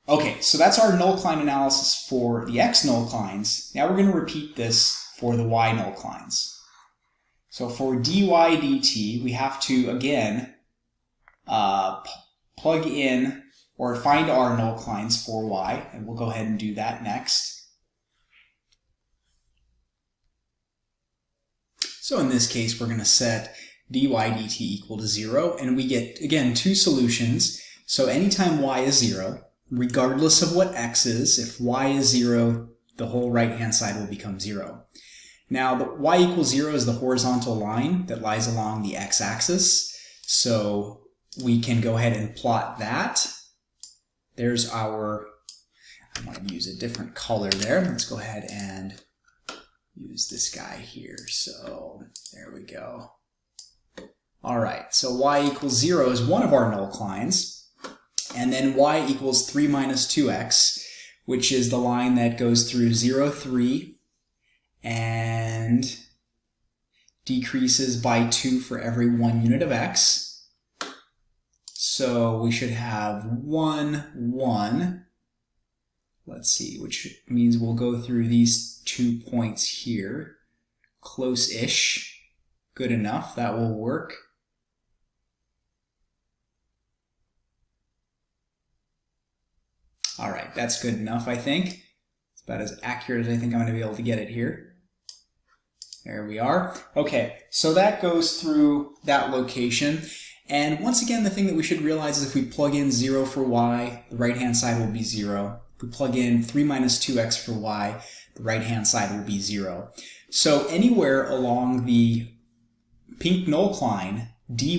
Okay, so that's our nullcline analysis for the x nullclines. Now we're going to repeat this for the y nullclines. So for dy dt, we have to, again, plug in or find our nullclines for y, and we'll go ahead and do that next. So in this case, we're going to set dy dt equal to 0, and we get, again, two solutions. So anytime y is 0, regardless of what x is, if y is 0, the whole right-hand side will become 0. Now, the y equals 0 is the horizontal line that lies along the x-axis, so we can go ahead and plot that. There's our, I want to use a different color there. Let's go ahead and use this guy here. So there we go. All right, so y equals 0 is one of our nullclines, and then y equals 3 minus 2x, which is the line that goes through 0, 3, and decreases by 2 for every 1 unit of x. So we should have 1, 1. Let's see, which means we'll go through these 2 points here. Close-ish. Good enough. That will work. All right, that's good enough, I think. It's about as accurate as I think I'm going to be able to get it here. There we are. Okay, so that goes through that location. And once again, the thing that we should realize is if we plug in 0 for y, the right-hand side will be 0. If we plug in 3 minus 2x for y, the right-hand side will be 0. So anywhere along the pink nullcline, dy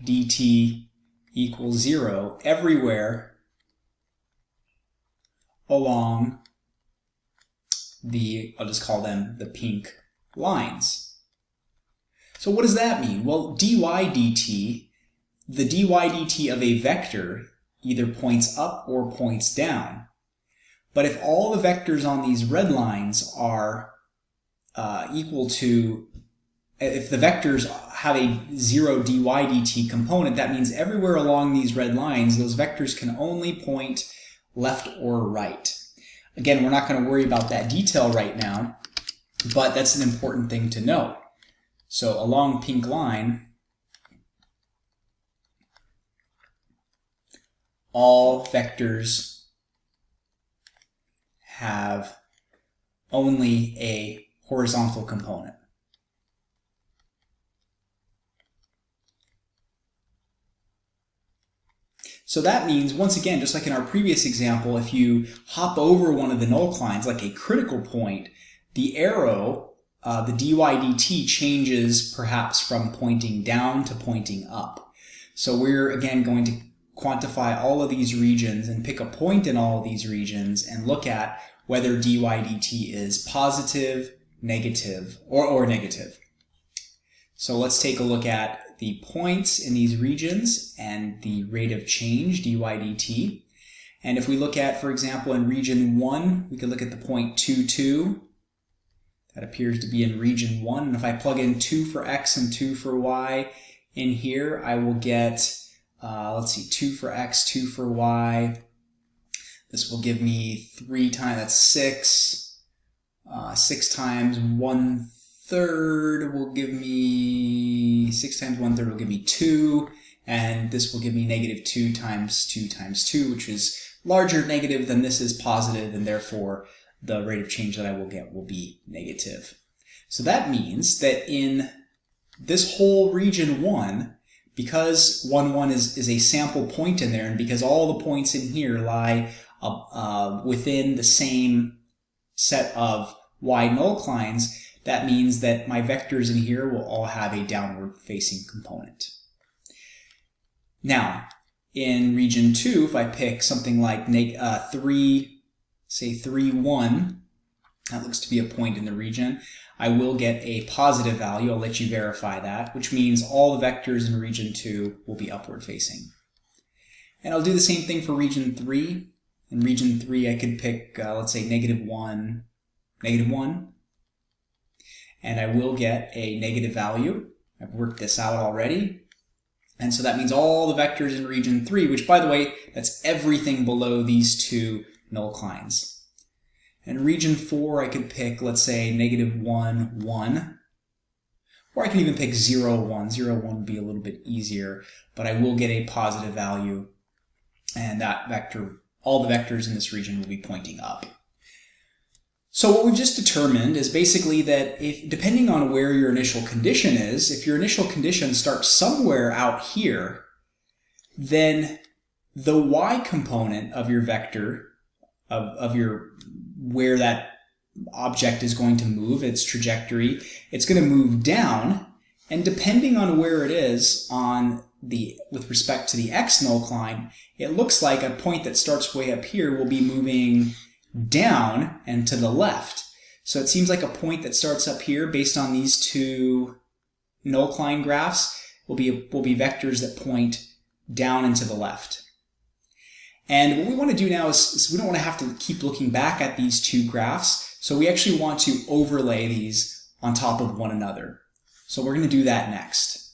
dt equals 0, everywhere along the, I'll just call them the pink lines. So what does that mean? Well, dy dt, the dy dt of a vector either points up or points down. But if all the vectors on these red lines are equal to, if the vectors have a 0 dy dt component, that means everywhere along these red lines, those vectors can only point left or right. Again, we're not going to worry about that detail right now, but that's an important thing to note. So along pink line, all vectors have only a horizontal component. So that means, once again, just like in our previous example, if you hop over one of the nullclines, like a critical point, the arrow, the dy dt, changes perhaps from pointing down to pointing up. So we're, again, going to quantify all of these regions and pick a point in all of these regions and look at whether dy dt is positive, negative, or negative. So let's take a look at the points in these regions and the rate of change, dy dt. And if we look at, for example, in region 1, we could look at the point 2, 2. That appears to be in region 1. And if I plug in 2 for x and 2 for y in here, I will get, let's see, 2 for x, 2 for y. This will give me 3 times, that's 6. 6 times 1/3 will give me, 6 times 1/3 will give me 2. And this will give me negative 2 times 2 times 2, which is larger negative than this is positive, and therefore the rate of change that I will get will be negative. So that means that in this whole region 1, because 1, 1 is a sample point in there, and because all the points in here lie within the same set of y nullclines, that means that my vectors in here will all have a downward facing component. Now, in region 2, if I pick something like 3, say 3, 1, that looks to be a point in the region, I will get a positive value. I'll let you verify that, which means all the vectors in region 2 will be upward facing. And I'll do the same thing for region 3. In region 3, I could pick, let's say, negative 1, and I will get a negative value. I've worked this out already. And so that means all the vectors in region 3, which, by the way, that's everything below these two nullclines. And region 4, I could pick, let's say, -1, 1. Or I can even pick 0, 1. 0, 1 would be a little bit easier, but I will get a positive value. And that vector, all the vectors in this region will be pointing up. So what we've just determined is basically that if, depending on where your initial condition is, if your initial condition starts somewhere out here, then the y component of your vector, of your where that object is going to move, its trajectory, it's going to move down, and depending on where it is on with respect to the x nullcline, it looks like a point that starts way up here will be moving down and to the left. So it seems like a point that starts up here based on these two nullcline graphs will be vectors that point down and to the left. And what we want to do now is we don't want to have to keep looking back at these two graphs, so we actually want to overlay these on top of one another. So we're going to do that next.